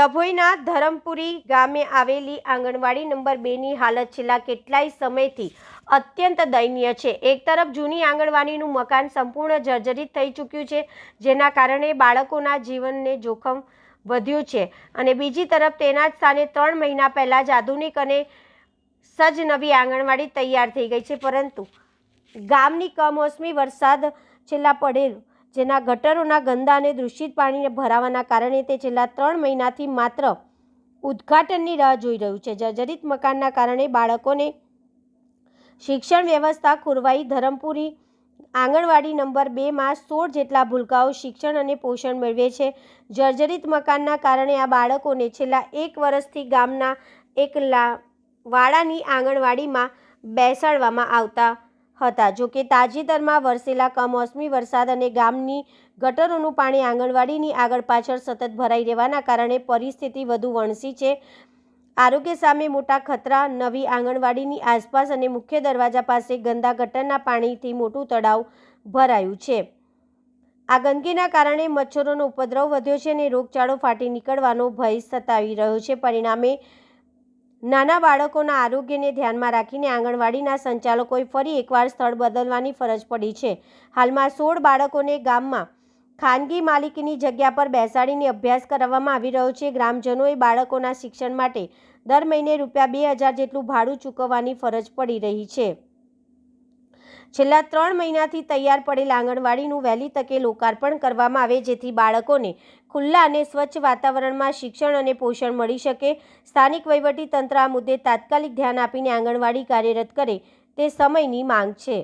ડભોઈના ધરમપુરી ગામે આવેલી આંગણવાડી નંબર 2ની હાલત છેલ્લા કેટલાય સમયથી અત્યંત દયનીય છે। એક તરફ જૂની આંગણવાડીનું મકાન સંપૂર્ણ જર્જરિત થઈ ચૂક્યું છે, જેના કારણે બાળકોના જીવનને જોખમ વધ્યું છે, અને બીજી તરફ તેના જ સ્થાને 3 મહિના પહેલાં જ આધુનિક અને સજ્જ નવી આંગણવાડી તૈયાર થઈ ગઈ છે, પરંતુ ગામની કમોસમી વરસાદ છેલ્લા પડેલ જેના ગટરોના ગંદા અને દૂષિત પાણીને ભરાવાના કારણે તે છેલ્લા 3 મહિનાથી માત્ર ઉદ્ઘાટનની રાહ જોઈ રહ્યું છે। જર્જરિત મકાનના કારણે બાળકોને શિક્ષણ વ્યવસ્થા ખોરવાઈ ધરમપુરી આંગણવાડી નંબર 2માં 16 જેટલા ભૂલકાઓ શિક્ષણ અને પોષણ મેળવે છે। જર્જરિત મકાનના કારણે આ બાળકોને છેલ્લા 1 વર્ષથી ગામના એક વાડાની આંગણવાડીમાં બેસાડવામાં આવતા હતા। જોકે તાજેતરમાં વરસેલા કમોસમી વરસાદ અને ગામની ગટરોનું પાણી આંગણવાડીની આગળ પાછળ સતત ભરાઈ રહેવાના કારણે પરિસ્થિતિ વધુ વણસી છે। આરોગ્ય સામે મોટા ખતરા। નવી આંગણવાડીની આસપાસ અને મુખ્ય દરવાજા પાસે ગંદા ગટરના પાણીથી મોટું તળાવ ભરાયું છે। આ ગંદકીના કારણે મચ્છરોનો ઉપદ્રવ વધ્યો છે અને રોગચાળો ફાટી નીકળવાનો ભય સતાવી રહ્યો છે। પરિણામે નાના બાળકોના આરોગ્યને ધ્યાનમાં રાખીને આંગણવાડીના સંચાલકોએ ફરી એકવાર સ્થળ બદલવાની ફરજ પડી છે। હાલમાં 16 બાળકોને ગામમાં ખાનગી માલિકીની જગ્યા પર બેસાડીને અભ્યાસ કરાવવામાં આવી રહ્યો છે। ગ્રામજનોએ બાળકોના શિક્ષણ માટે દર મહિને ₹2000 જેટલું ભાડું ચૂકવવાની ફરજ પડી રહી છે। છેલ્લા 3 મહિનાથી તૈયાર પડેલ આંગણવાડીનું વહેલી તકે લોકાર્પણ કરવામાં આવે, જેથી બાળકોને ખુલ્લા અને સ્વચ્છ વાતાવરણમાં શિક્ષણ અને પોષણ મળી શકે। સ્થાનિક વહીવટીતંત્ર આ મુદ્દે તાત્કાલિક ધ્યાન આપીને આંગણવાડી કાર્યરત કરે તે સમયની માંગ છે।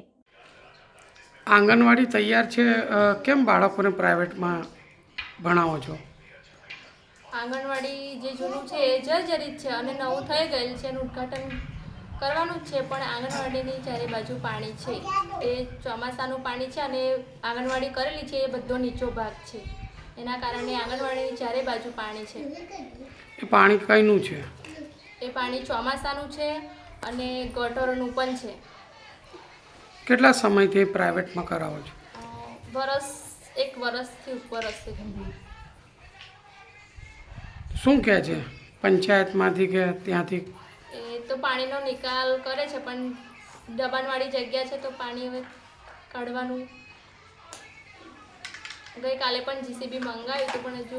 આંગણવાડી તૈયાર છે, કેમ બાળકોને પ્રાઇવેટમાં ભણાવો છો? આંગણવાડી જે જૂનું છે એ જર્જરિત છે અને નવું થઈ ગયેલું છે, એનું ઉદ્ઘાટન કરવાનું જ છે, પણ આંગણવાડીની ચારે બાજુ પાણી છે, એ ચોમાસાનું પાણી છે અને આંગણવાડી કરેલી છે એ બધો નીચો ભાગ છે, એના કારણે આંગણવાડીની ચારે બાજુ પાણી છે। એ પાણી કઈનું છે? એ પાણી ચોમાસાનું છે અને ગટરોનું પણ છે। કેટલા સમયથી પ્રાઇવેટમાં કરાવો છો? એક વર્ષથી ઉપર હશે। શું કહે છે પંચાયતમાંથી કે ત્યાંથી? એ તો પાણીનો નિકાલ કરે છે, પણ દબાણવાળી જગ્યા છે તો પાણી હવે કાઢવાનું ગઈકાલે પણ જીસીબી મંગાવ્યું હતું, પણ હજુ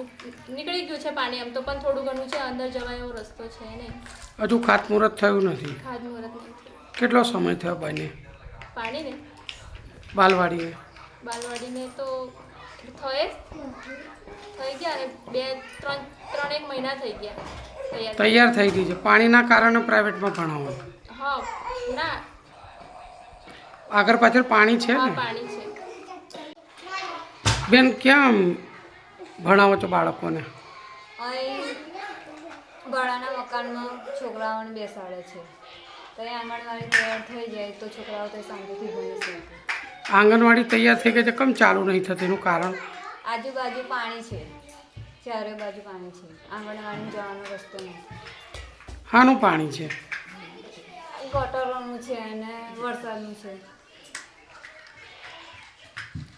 નીકળી ગયું છે પાણી, આમ તો પણ થોડું ઘણું છે, અંદર જવાય એવો રસ્તો છે નહીં। હજુ ખાતમુહૂર્ત થયું નથી? ખાતમુહૂર્ત નહીં થયું। કેટલો સમય થયો બને? પાણીને બાલવાડીને તો થઈ ગયા ને 3-1 મહિના થઈ ગયા તૈયાર થઈ ગઈ છે। પાણીના કારણે પ્રાઇવેટમાં ભણાવો? હા, ના, આગળ પાછળ પાણી છે હા, ને? પાણી છે। બેન, ક્યાં ભણાવો છો બાળકોને? અહીં ભાડાના મકાનમાં છોકરાઓને બેસાડે છે, તો એ આંગણવાડી તૈયાર થઈ જાય તો છોકરાઓ તો શાંતિથી ભણી શકે। આંગણવાડી તૈયાર થઈ ગઈ છે, કેમ ચાલુ નહીં થતી? એનું કારણ? આજુબાજુ પાણી છે, ચારે બાજુ પાણી છે, આંગણવાડીમાં જવાનો રસ્તો નથી। શાનું પાણી છે? ગટરોનું છે અને વરસાદનું છે।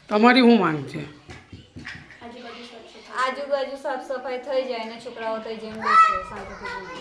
તમારી શું માંગ છે? આજુબાજુ સાફ સફાઈ થઈ જાય અને છોકરાઓ થઈ જાય બેસે શાંતિથી ભણે।